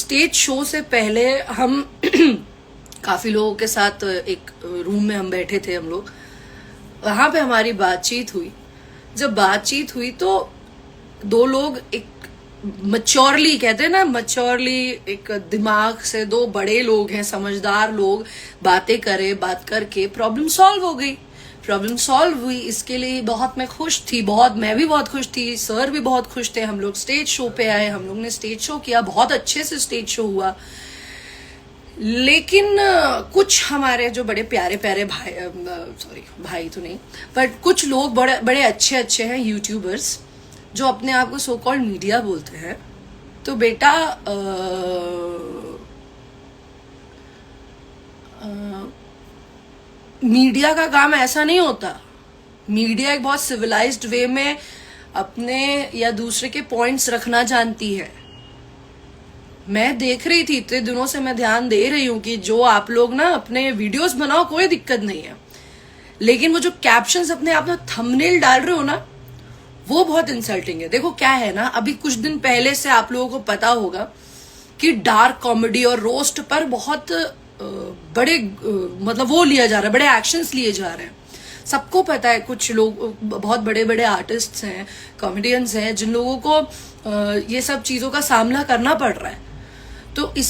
Stage show से पहले हम काफी लोगों के साथ एक रूम में हम बैठे थे, हम लोग वहां पे हमारी बातचीत हुई। जब बातचीत हुई तो दो लोग एक मच्योरली, कहते हैं ना मच्योरली, एक दिमाग से दो बड़े लोग हैं, समझदार लोग, बातें करे, बात करके प्रॉब्लम सॉल्व हो गई। प्रॉब्लम सॉल्व हुई, इसके लिए बहुत मैं खुश थी, बहुत, मैं भी बहुत खुश थी, सर भी बहुत खुश थे। हम लोग स्टेज शो पे आए, हम लोग ने स्टेज शो किया, बहुत अच्छे से स्टेज शो हुआ। लेकिन कुछ हमारे जो बड़े प्यारे प्यारे भाई, सॉरी भाई तो नहीं, बट कुछ लोग बड़े बड़े अच्छे अच्छे हैं यूट्यूबर्स, जो अपने आप को सो कॉल्ड मीडिया बोलते हैं। तो बेटा मीडिया का काम ऐसा नहीं होता। मीडिया एक बहुत सिविलाइज्ड वे में अपने या दूसरे के पॉइंट्स रखना जानती है। मैं देख रही थी, इतने दिनों से मैं ध्यान दे रही हूं कि जो आप लोग ना अपने वीडियोस बनाओ, कोई दिक्कत नहीं है, लेकिन वो जो कैप्शंस अपने आप में थंबनेल डाल रहे हो ना, वो बहुत इंसल्टिंग है। देखो क्या है ना, अभी कुछ दिन पहले से आप लोगों को पता होगा कि डार्क कॉमेडी और रोस्ट पर बहुत बड़े मतलब वो लिया जा रहा है, बड़े एक्शंस लिए जा रहे हैं। सबको पता है, कुछ लोग बहुत बड़े बड़े आर्टिस्ट्स हैं, कॉमेडियंस हैं, जिन लोगों को ये सब चीजों का सामना करना पड़ रहा है। तो इस